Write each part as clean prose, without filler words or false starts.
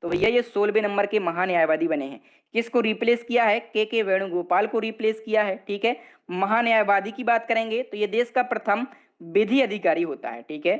तो भैया ये 16वें नंबर के महान्यायवादी बने हैं। किसको रिप्लेस किया है? के वेणुगोपाल को रिप्लेस किया है। ठीक है, महान्यायवादी की बात करेंगे तो ये देश का प्रथम विधि अधिकारी होता है। ठीक है,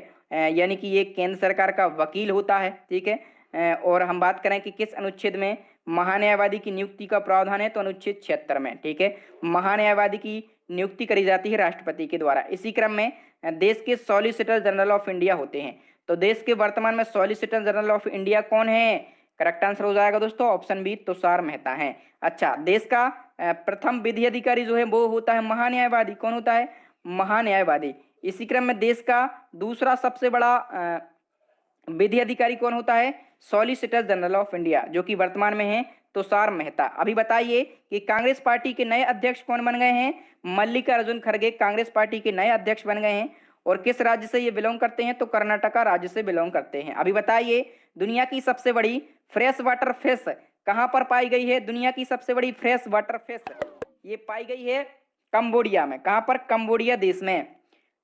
यानी कि ये केंद्र सरकार का वकील होता है। ठीक है, और हम बात करें कि किस अनुच्छेद में महान्यायवादी की नियुक्ति का प्रावधान है, तो अनुच्छेद 76 में। ठीक है, महान्यायवादी की नियुक्ति करी जाती है राष्ट्रपति के द्वारा। इसी क्रम में देश के सॉलिसिटर जनरल ऑफ इंडिया होते हैं। तो देश के वर्तमान में सॉलिसिटर जनरल ऑफ इंडिया कौन है? करेक्ट आंसर हो जाएगा दोस्तों ऑप्शन बी, तुषार मेहता है। अच्छा, देश का प्रथम विधि अधिकारी जो है वो होता है महान्यायवादी। कौन होता है? महान्यायवादी। इसी क्रम में देश का दूसरा सबसे बड़ा विधि अधिकारी कौन होता है? सॉलिसिटर जनरल ऑफ इंडिया, जो कि वर्तमान में है तुषार मेहता। अभी बताइए कि कांग्रेस पार्टी के नए अध्यक्ष कौन बन गए हैं? मल्लिकार्जुन खड़गे कांग्रेस पार्टी के नए अध्यक्ष बन गए हैं। और किस राज्य से ये बिलोंग करते हैं? तो कर्नाटका राज्य से बिलोंग करते हैं। अभी बताइए दुनिया की सबसे बड़ी फ्रेश वाटर फिश कहां पर पाई गई है? दुनिया की सबसे बड़ी फ्रेश वाटर फिश ये पाई गई है कंबोडिया में। कहां पर? कंबोडिया देश में।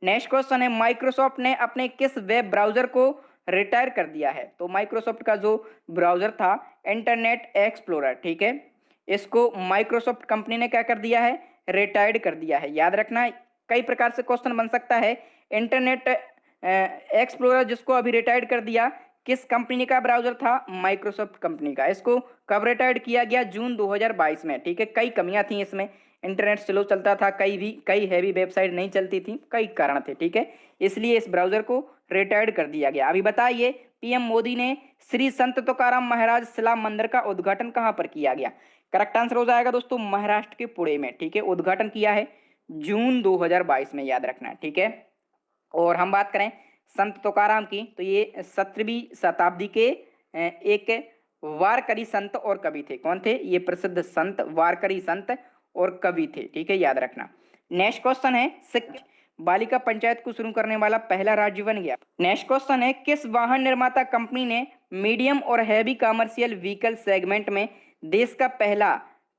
नेक्स्ट क्वेश्चन है, माइक्रोसॉफ्ट ने अपने किस वेब ब्राउजर को रिटायर कर दिया है? तो माइक्रोसॉफ्ट का जो ब्राउजर था इंटरनेट एक्सप्लोरर, ठीक है, इसको माइक्रोसॉफ्ट कंपनी ने क्या कर दिया है? रिटायर्ड कर दिया है। याद रखना, कई प्रकार से क्वेश्चन बन सकता है। इंटरनेट एक्सप्लोरर जिसको अभी रिटायर्ड कर दिया, किस कंपनी का ब्राउजर था? माइक्रोसॉफ्ट कंपनी का। इसको कब रिटायर्ड किया गया? जून 2022 में। ठीक है, कई कमियां थी इसमें, इंटरनेट स्लो चलता था, कई हैवी वेबसाइट नहीं चलती थी, कई कारण थे। ठीक है, इसलिए इस ब्राउजर को रिटायर्ड कर दिया गया। अभी बताइए पीएम मोदी ने श्री संत तुकाराम महाराज शिला मंदिर का उद्घाटन कहां पर किया गया? करेक्ट आंसर हो जाएगा दोस्तों महाराष्ट्र के पुणे में। ठीक है, उद्घाटन किया है जून 2022 में, याद रखना। ठीक है, और हम बात करें संत तुकाराम की, तो ये 17वीं शताब्दी के एक वारकरी संत और कवि थे। कौन थे? ये प्रसिद्ध संत, वारकरी संत और कवि थे। ठीक है, याद रखना। नेक्स्ट क्वेश्चन है, बालिका पंचायत को शुरू करने वाला पहला राज्य बन गया। नेक्स्ट क्वेश्चन है, किस वाहन निर्माता कंपनी ने मीडियम और हैवी कमर्शियल व्हीकल सेगमेंट में देश का पहला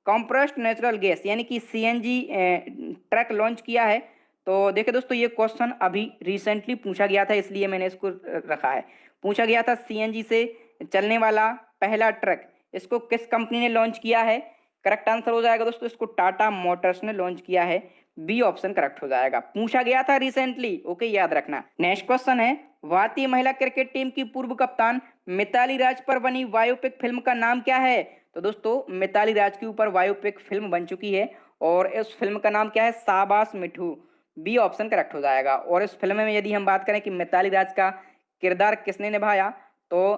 कंप्रेस्ड नेचुरल गैस यानी कि सीएनजी ट्रक लॉन्च किया है? तो देखिए दोस्तों, ये क्वेश्चन अभी रिसेंटली पूछा गया था, इसलिए मैंने इसको रखा है। पूछा गया था सीएनजी से चलने वाला पहला ट्रक, इसको किस कंपनी ने लॉन्च किया है? करेक्ट आंसर हो जाएगा दोस्तों, इसको टाटा मोटर्स ने लॉन्च किया है। बी ऑप्शन करेक्ट हो जाएगा। पूछा गया था रिसेंटली, ओके, याद रखना। नेक्स्ट क्वेश्चन है, भारतीय महिला क्रिकेट टीम की पूर्व कप्तान मिताली राज पर बनी बायोपिक फिल्म का नाम क्या है? तो दोस्तों मिताली राज के ऊपर बायोपिक फिल्म बन चुकी है और इस फिल्म का नाम क्या है? शाबाश मिठू। बी ऑप्शन करेक्ट हो जाएगा। और इस फिल्म में यदि हम बात करें कि मिताली राज का किरदार किसने निभाया, तो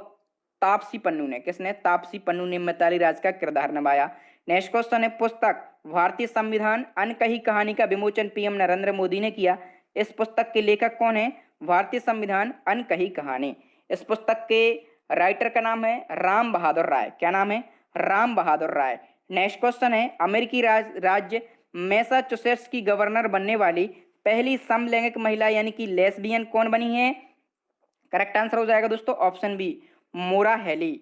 तापसी पन्नू ने। किसने? तापसी पन्नू ने मिताली राज का किरदार निभाया। नेक्स्ट क्वेश्चन है, पुस्तक भारतीय संविधान अनकही कहानी का विमोचन पीएम नरेंद्र मोदी ने किया। इस पुस्तक के लेखक कौन है? भारतीय संविधान अनकही कहानी। इस पुस्तक के राइटर का नाम है राम बहादुर राय। क्या नाम है? राम बहादुर राय। नेक्स्ट क्वेश्चन है, अमेरिकी राज्य मैसाचुसेट्स की गवर्नर बनने वाली पहली समलैंगिक महिला यानी कि लेस्बियन कौन बनी है? करेक्ट आंसर हो जाएगा दोस्तों ऑप्शन बी, मोरा हेली।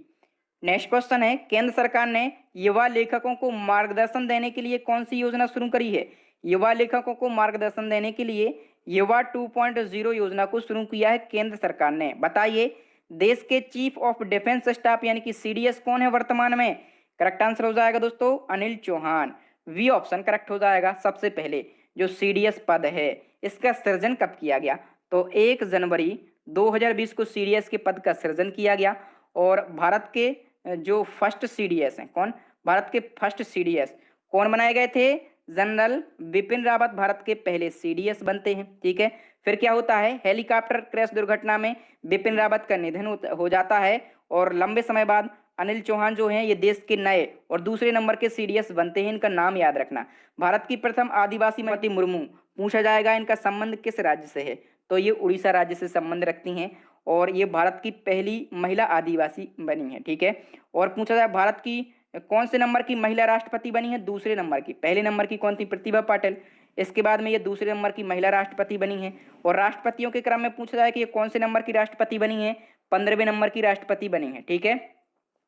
नेक्स्ट क्वेश्चन है, केंद्र सरकार ने युवा लेखकों को मार्गदर्शन देने के लिए कौन सी योजना शुरू करी है? युवा लेखकों को मार्गदर्शन देने के लिए युवा 2.0 योजना को शुरू किया है केंद्र सरकार ने। बताइए देश के चीफ ऑफ डिफेंस स्टाफ यानी कि सीडीएस कौन है वर्तमान में? करेक्ट आंसर हो जाएगा दोस्तों Anil Chauhan. B option correct हो जाएगा। सबसे पहले जो सीडीएस पद है इसका सृजन कब किया गया? तो 1 जनवरी 2020 को सीडीएस के पद का सृजन किया गया। और भारत के जो फर्स्ट सीडीएस हैं, कौन? भारत के फर्स्ट सीडीएस कौन बनाए गए थे? जनरल बिपिन रावत भारत के पहले सीडीएस बनते हैं। ठीक है, फिर क्या होता है? हेलीकॉप्टर क्रैश दुर्घटना में बिपिन रावत का निधन हो जाता है और लंबे समय बाद अनिल चौहान जो हैं ये देश के नए और दूसरे नंबर के सीडीएस बनते हैं। इनका नाम याद रखना। भारत की प्रथम आदिवासी द्रौपदी मुर्मू, पूछा जाएगा इनका संबंध किस राज्य से है? तो ये उड़ीसा राज्य से संबंध रखती हैं और ये भारत की पहली महिला आदिवासी बनी है। ठीक है, और पूछा जाए भारत की कौन से नंबर की महिला राष्ट्रपति बनी है? दूसरे नंबर की। पहले नंबर की कौन थी? प्रतिभा पाटिल। इसके बाद में ये दूसरे नंबर की महिला राष्ट्रपति बनी है। और राष्ट्रपतियों के क्रम में पूछा जाए कि ये कौन से नंबर की राष्ट्रपति बनी है? 15वें नंबर की राष्ट्रपति बनी है। ठीक है,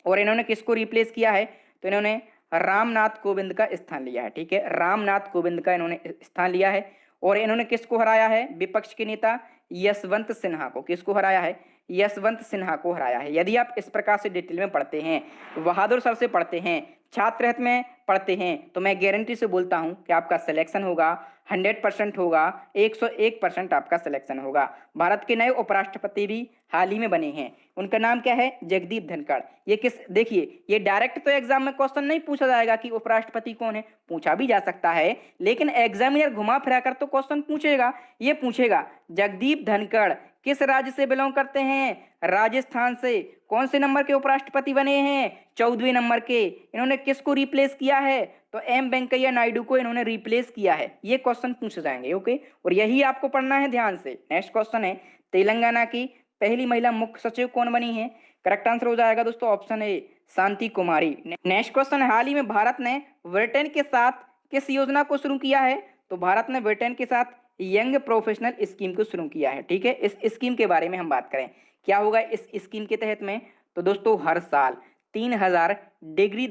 और इन्होंने किसको रिप्लेस किया है? तो इन्होंने रामनाथ कोविंद का स्थान लिया है। ठीक है, रामनाथ कोविंद का इन्होंने स्थान लिया है। और इन्होंने किसको हराया है? विपक्ष के नेता यशवंत सिन्हा को। किसको हराया है? यशवंत सिन्हा को हराया है। यदि आप इस प्रकार से डिटेल में पढ़ते हैं, बहादुर सर से पढ़ते हैं, छात्र हित में पढ़ते हैं, तो मैं गारंटी से बोलता हूं कि आपका सिलेक्शन होगा, 100% होगा, 101% आपका सिलेक्शन होगा। भारत के नए उपराष्ट्रपति भी हाल ही में बने हैं, उनका नाम क्या है? जगदीप धनखड़। ये किस, देखिए ये डायरेक्ट तो एग्जाम में क्वेश्चन नहीं पूछा जाएगा कि उपराष्ट्रपति कौन है, पूछा भी जा सकता है, लेकिन एग्जामिनर घुमा फिरा कर तो क्वेश्चन पूछेगा। ये पूछेगा जगदीप धनखड़ किस राज्य से बिलोंग करते हैं? राजस्थान से। कौन से नंबर के उपराष्ट्रपति बने हैं? 14वें नंबर के। इन्होंने किसको रिप्लेस किया है? तो एम वेंकैया नायडू को इन्होंने रिप्लेस किया है। ये क्वेश्चन पूछे जाएंगे, ओके, और यही आपको पढ़ना है ध्यान से। नेक्स्ट क्वेश्चन है, तेलंगाना की पहली महिला मुख्य सचिव कौन बनी है? करेक्ट आंसर हो जाएगा दोस्तों option A, Shanti Kumari. Next question है, हाल ही में भारत ने ब्रिटेन के साथ किस योजना को शुरू किया है? तो भारत ने ब्रिटेन के साथ यंग प्रोफेशनल स्कीम को शुरू किया है। ठीक है, इस स्कीम के बारे में हम बात करें, क्या होगा इस स्कीम के तहत में? तो दोस्तों हर साल 3000 डिग्री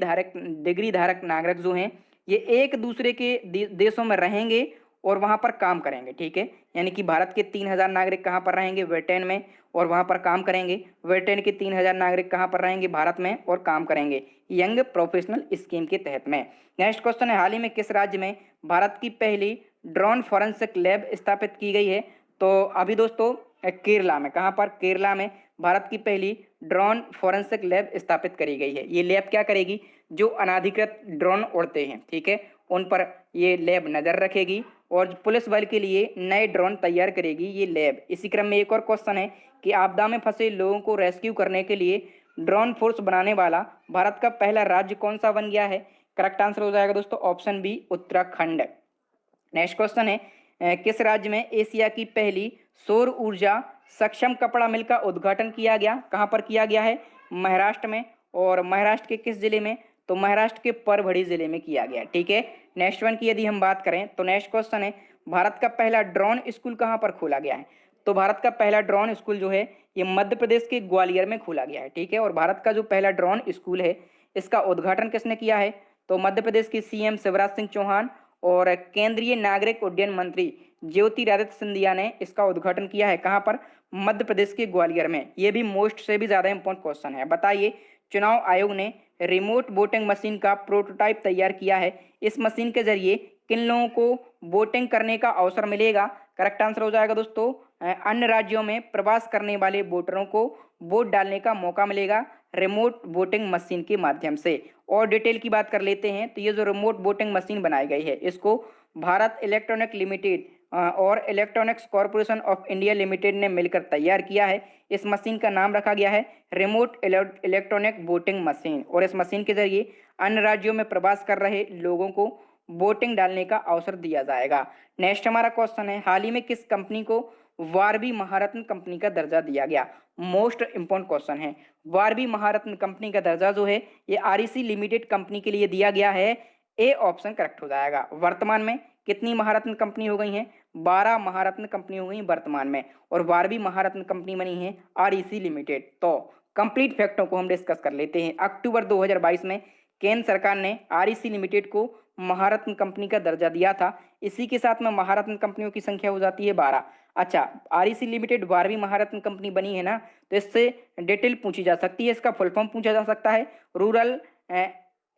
धारक नागरिक जो हैं ये एक दूसरे के देशों में रहेंगे और वहां पर काम करेंगे। ठीक है, यानी कि भारत के 3000 नागरिक कहां पर रहेंगे? ब्रिटेन में, और वहां पर काम करेंगे। ब्रिटेन के 3000 नागरिक कहां पर रहेंगे? भारत में, और काम करेंगे यंग प्रोफेशनल स्कीम के तहत में। नेक्स्ट क्वेश्चन है, हाल ही में किस राज्य में भारत की पहली ड्रोन फॉरेंसिक लैब स्थापित की गई है? तो अभी दोस्तों केरला में। कहां पर? केरला में भारत की पहली ड्रोन फॉरेंसिक लैब स्थापित करी गई है। ये लैब क्या करेगी? जो अनाधिकृत ड्रोन उड़ते हैं, ठीक है, उन पर ये लैब नजर रखेगी और पुलिस बल के लिए नए ड्रोन तैयार करेगी ये लैब। इसी क्रम में एक और क्वेश्चन है कि आपदा में फंसे लोगों को रेस्क्यू करने के लिए ड्रोन फोर्स बनाने वाला भारत का पहला राज्य कौन सा बन गया है? करेक्ट आंसर हो जाएगा दोस्तों option B, Uttarakhand. Next question है, किस राज्य में एशिया की पहली सौर ऊर्जा सक्षम कपड़ा मिल का उद्घाटन किया गया? कहां पर किया गया है? महाराष्ट्र में। और महाराष्ट्र के किस जिले में? तो महाराष्ट्र के परभणी जिले में किया गया। ठीक है, नेक्स्ट वन की यदि हम बात करें तो नेक्स्ट क्वेश्चन है, भारत का पहला ड्रोन स्कूल कहां पर खोला गया है? तो भारत का पहला ड्रोन स्कूल जो है ये मध्य प्रदेश के ग्वालियर में खोला गया है। ठीक है, और भारत का जो पहला ड्रोन स्कूल है इसका उद्घाटन किसने किया है? तो मध्य प्रदेश के सीएम शिवराज सिंह चौहान और केंद्रीय नागरिक उड्डयन मंत्री ज्योतिरादित्य सिंधिया ने इसका उद्घाटन किया है। कहां पर? मध्य प्रदेश के ग्वालियर में। ये भी मोस्ट से भी ज्यादा इंपॉर्टेंट क्वेश्चन है। बताइए, चुनाव आयोग ने रिमोट वोटिंग मशीन का प्रोटोटाइप तैयार किया है। इस मशीन के जरिए किन लोगों को वोटिंग करने का अवसर मिलेगा? करेक्ट आंसर हो जाएगा दोस्तों अन्य राज्यों में प्रवास करने वाले वोटरों को वोट डालने का मौका मिलेगा रिमोट वोटिंग मशीन के माध्यम से। और डिटेल की बात कर लेते हैं तो ये जो रिमोट वोटिंग मशीन बनाई गई है इसको भारत इलेक्ट्रॉनिक लिमिटेड और electronics corporation of India limited ने मिलकर तैयार किया है। इस मशीन का नाम रखा गया है रिमोट इलेक्ट्रॉनिक वोटिंग मशीन, और इस मशीन के जरिए अन्य राज्यों में प्रवास कर रहे लोगों को वोटिंग डालने का अवसर दिया जाएगा। नेक्स्ट हमारा क्वेश्चन है, हाल ही में किस कंपनी को वारबी महारत्न कंपनी का दर्जा दिया गया? मोस्ट इंपॉर्टेंट क्वेश्चन है। वारबी महारत्न कंपनी का दर्जा जो है ये आरईसी लिमिटेड कंपनी के लिए दिया गया है। ए ऑप्शन करेक्ट हो जाएगा। वर्तमान में कितनी महारत्न कंपनी हो गई हैं? 12 महारत्न कंपनी हो गई वर्तमान में, और 12वीं महारत्न कंपनी बनी है आरईसी लिमिटेड। तो कंप्लीट फैक्टों को हम डिस्कस कर लेते हैं। अक्टूबर 2022 में केंद्र सरकार ने आरईसी लिमिटेड को महारत्न कंपनी का दर्जा दिया था। इसी के साथ में महारत्न कंपनियों की संख्या हो जाती है 12। अच्छा, आरईसी लिमिटेड 12वीं महारत्न कंपनी बनी है ना, तो इससे डिटेल पूछी जा सकती है। इसका फुल फॉर्म पूछा जा सकता है रूरल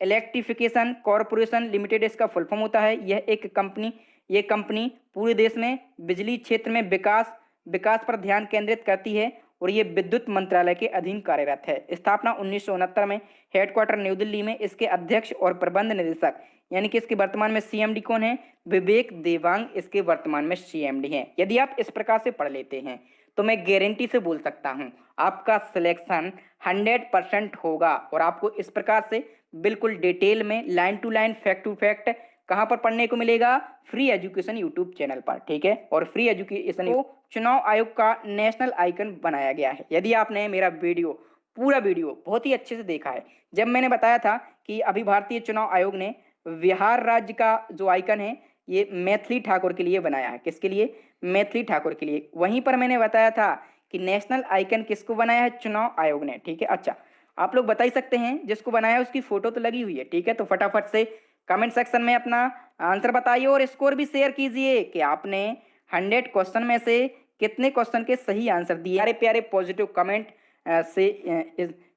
इलेक्ट्रिफिकेशन कॉरपोरेशन लिमिटेड, इसका फुल फॉर्म होता है। ये कंपनी पूरे देश में बिजली क्षेत्र में विकास पर ध्यान केंद्रित करती है और ये विद्युत मंत्रालय के अधीन कार्यरत है। स्थापना 1969 में, हेडक्वार्टर न्यू दिल्ली में। इसके अध्यक्ष और प्रबंध निदेशक यानी कि इसके वर्तमान में सीएमडी कौन है? विवेक देवांग इसके वर्तमान में सीएमडी हैं। यदि आप इस प्रकार से पढ़ लेते हैं तो मैं गारंटी से बोल सकता हूं आपका सिलेक्शन 100% होगा। और आपको इस प्रकार से बिल्कुल डिटेल में line to line fact to fact कहां पर पढ़ने को मिलेगा? फ्री एजुकेशन यूट्यूब चैनल पर। ठीक है, और फ्री एजुकेशन को चुनाव आयोग का नेशनल आइकन बनाया गया है। यदि आपने मेरा पूरा वीडियो बहुत ही अच्छे से देखा है, जब मैंने बताया था कि अभी भारतीय चुनाव आयोग ने बिहार राज्य का जो आइकन है ये मैथिली ठाकुर के लिए बनाया है। किसके लिए? मैथिली ठाकुर के लिए। वहीं पर मैंने बताया था कि नेशनल आइकन किसको बनाया है? चुनाव आयोग ने। ठीक है, अच्छा आप लोग बता ही सकते हैं जिसको बनाया है उसकी फोटो तो लगी हुई है। ठीक है, तो फटाफट से कमेंट सेक्शन में अपना आंसर बताइए और स्कोर भी शेयर कीजिए कि आपने 100 क्वेश्चन में से कितने क्वेश्चन के सही आंसर दिए। प्यारे प्यारे पॉजिटिव कमेंट से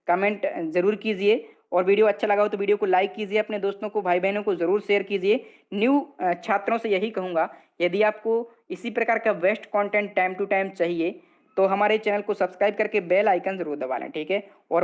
कमेंट जरूर कीजिए, और वीडियो अच्छा लगा हो तो वीडियो को लाइक कीजिए, अपने दोस्तों को भाई बहनों को जरूर शेयर कीजिए। न्यू छात्रों से यही कहूँगा, यदि आपको इसी प्रकार का best content time to time चाहिए तो हमारे चैनल को सब्सक्राइब करके बेल आइकन जरूर दबा लें, ठीक है। और